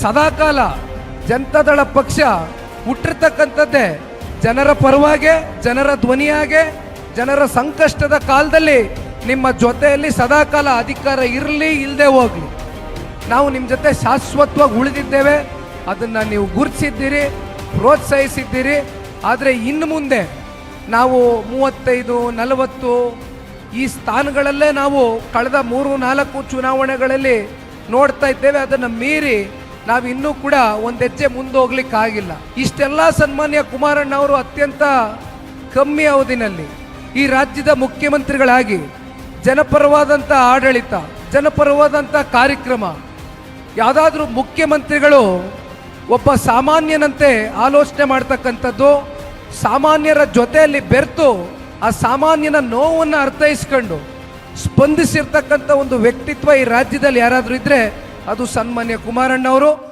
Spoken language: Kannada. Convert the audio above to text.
ಸದಾಕಾಲ ಜನತಾದಳ ಪಕ್ಷ ಹುಟ್ಟಿರ್ತಕ್ಕಂಥದ್ದೇ ಜನರ ಪರವಾಗಿ, ಜನರ ಧ್ವನಿಯಾಗೆ, ಜನರ ಸಂಕಷ್ಟದ ಕಾಲದಲ್ಲಿ ನಿಮ್ಮ ಜೊತೆಯಲ್ಲಿ ಸದಾಕಾಲ ಅಧಿಕಾರ ಇರಲಿ ಇಲ್ಲದೆ ಹೋಗ್ಲಿ ನಾವು ನಿಮ್ಮ ಜೊತೆ ಶಾಶ್ವತವಾಗಿ ಉಳಿದಿದ್ದೇವೆ. ಅದನ್ನು ನೀವು ಗುರುತಿಸಿದ್ದೀರಿ, ಪ್ರೋತ್ಸಾಹಿಸಿದ್ದೀರಿ. ಆದರೆ ಇನ್ನು ಮುಂದೆ ನಾವು 35-40 ಈ ಸ್ಥಾನಗಳಲ್ಲೇ ನಾವು ಕಳೆದ 3-4 ಚುನಾವಣೆಗಳಲ್ಲಿ ನೋಡ್ತಾ ಇದ್ದೇವೆ. ಅದನ್ನು ಮೀರಿ ನಾವು ಇನ್ನೂ ಕೂಡ ಒಂದು ಹೆಜ್ಜೆ ಮುಂದೆ ಹೋಗ್ಲಿಕ್ಕಾಗಿಲ್ಲ. ಇಷ್ಟೆಲ್ಲ ಸನ್ಮಾನ್ಯ ಕುಮಾರಣ್ಣ ಅವರು ಅತ್ಯಂತ ಕಮ್ಮಿ ಅವಧಿನಲ್ಲಿ ಈ ರಾಜ್ಯದ ಮುಖ್ಯಮಂತ್ರಿಗಳಾಗಿ ಜನಪರವಾದಂಥ ಆಡಳಿತ, ಜನಪರವಾದಂಥ ಕಾರ್ಯಕ್ರಮ, ಯಾವುದಾದ್ರೂ ಮುಖ್ಯಮಂತ್ರಿಗಳು ಒಬ್ಬ ಸಾಮಾನ್ಯನಂತೆ ಆಲೋಚನೆ ಮಾಡ್ತಕ್ಕಂಥದ್ದು, ಸಾಮಾನ್ಯರ ಜೊತೆಯಲ್ಲಿ ಬೆರೆತು ಆ ಸಾಮಾನ್ಯನ ನೋವನ್ನು ಅರ್ಥೈಸ್ಕೊಂಡು ಸ್ಪಂದಿಸಿರ್ತಕ್ಕಂಥ ಒಂದು ವ್ಯಕ್ತಿತ್ವ ಈ ರಾಜ್ಯದಲ್ಲಿ ಯಾರಾದರೂ ಇದ್ದರೆ ಅದು ಸನ್ಮಾನ್ಯ ಕುಮಾರಣ್ಣ ಅವರು.